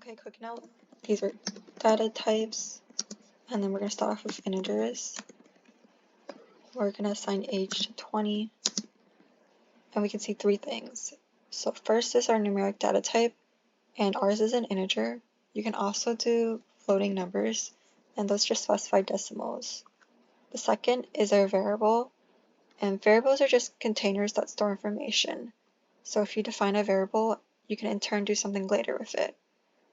Okay, quick note. These are data types, and then we're going to start off with integers. We're going to assign age to 20, and we can see three things. So first is our numeric data type, and ours is an integer. You can also do floating numbers, and those just specify decimals. The second is our variable, and variables are just containers that store information. So if you define a variable, you can in turn do something later with it.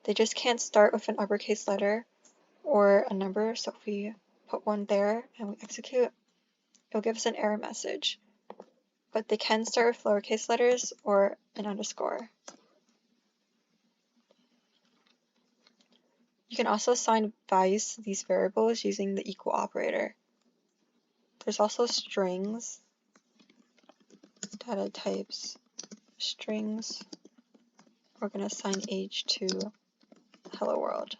They just can't start with an uppercase letter or a number, so if we put one there and we execute, it'll give us an error message. But they can start with lowercase letters or an underscore. You can also assign values to these variables using the equal operator. There's also strings, data types, strings. We're going to assign age to hello world.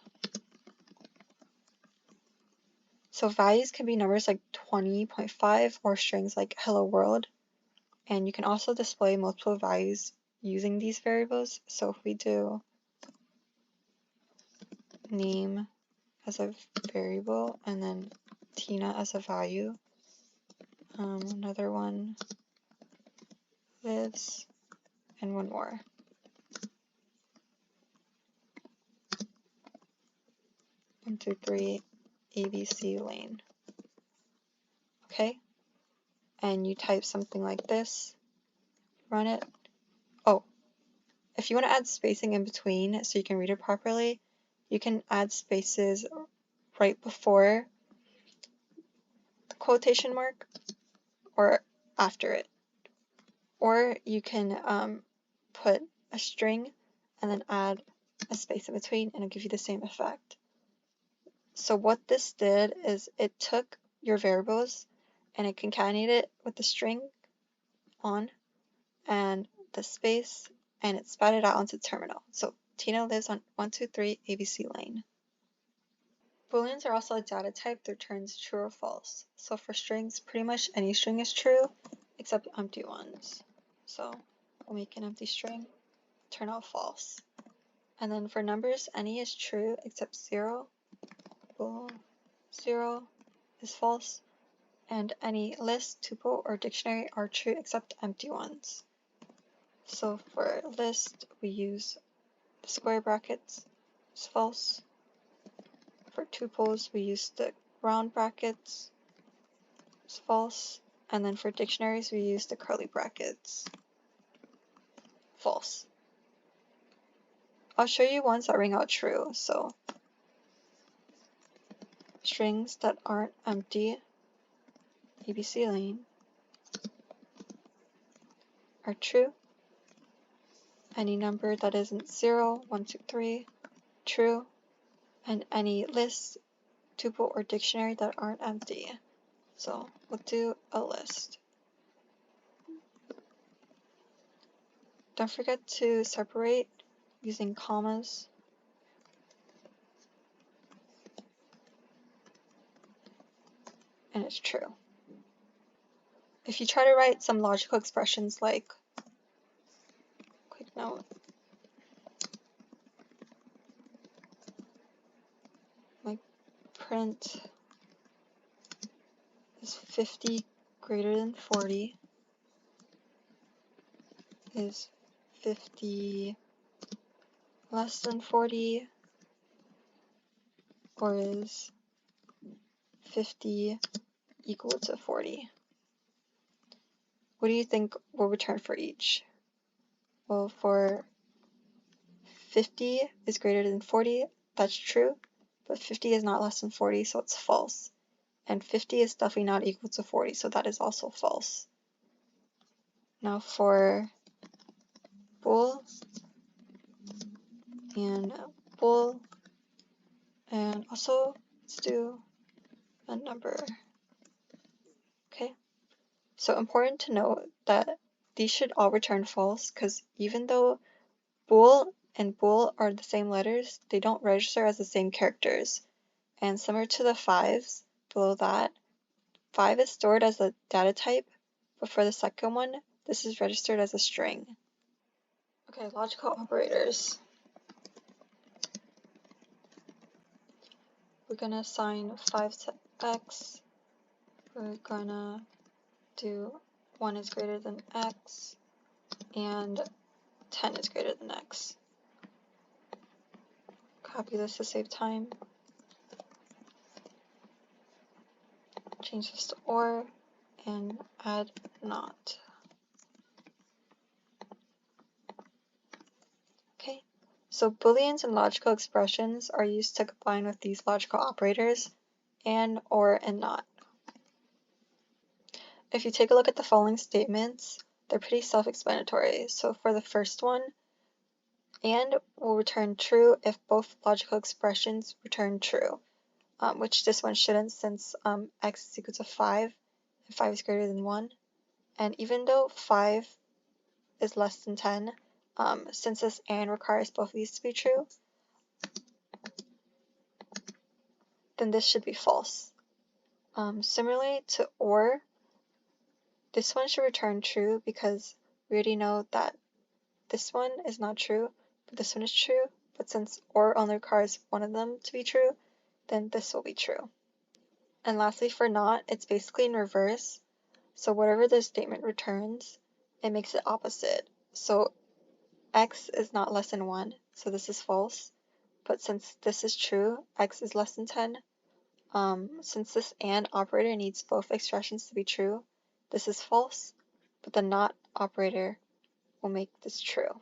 So values can be numbers like 20.5 or strings like hello world. And you can also display multiple values using these variables. So if we do name as a variable and then Tina as a value, another one lives, and one more. One, two, three, ABC lane. Okay, and you type something like this, run it. Oh, if you want to add spacing in between so you can read it properly, you can add spaces right before the quotation mark or after it. Or you can put a string and then add a space in between, and it'll give you the same effect. So what this did is it took your variables and it concatenated it with the string on and the space, and it spat it out onto the terminal. So Tina lives on 123 ABC lane. Booleans are also a data type that returns true or false. So for strings, pretty much any string is true except empty ones. So we'll make an empty string, turn out false. And then for numbers, any is true except 0. Bool 0 is false. And any list, tuple, or dictionary are true except empty ones. So for list, we use the square brackets, it's false. For tuples, we use the round brackets, it's false. And then for dictionaries, we use the curly brackets, false. I'll show you ones that ring out true. So strings that aren't empty, ABC lane, are true. Any number that isn't 0, 1, 2, 3, true. And any list, tuple, or dictionary that aren't empty. So we'll do a list. Don't forget to separate using commas. And it's true. If you try to write some logical expressions like, quick note, like print is 50 greater than 40, is 50 less than 40, or is 50 equal to 40? What do you think will return for each? Well, for 50 is greater than 40, that's true, but 50 is not less than 40, so it's false. And 50 is definitely not equal to 40, so that is also false. Now for bool and bool, and also let's do a number. Okay, so important to note that these should all return false, because even though bool and bool are the same letters, they don't register as the same characters. And similar to the 5s below that, 5 is stored as a data type, but for the second one, this is registered as a string. Okay, logical operators. we're going to assign 5 to x. We're going to do 1 is greater than x and 10 is greater than x. Copy this to save time. Change this to OR and add not. Okay, so Booleans and logical expressions are used to combine with these logical operators, and, or, and not. If you take a look at the following statements, they're pretty self-explanatory. So for the first one, and will return true if both logical expressions return true, which this one shouldn't since x is equal to 5 and 5 is greater than 1. And even though 5 is less than 10, since this and requires both of these to be true, then this should be false. Similarly to or, this one should return true because we already know that this one is not true, but this one is true. But since or only requires one of them to be true, then this will be true. And lastly, for not, it's basically in reverse. So whatever the statement returns, it makes it opposite. So x is not less than 1, so this is false. But since this is true, x is less than 10. Since this AND operator needs both expressions to be true, this is false, but the NOT operator will make this true.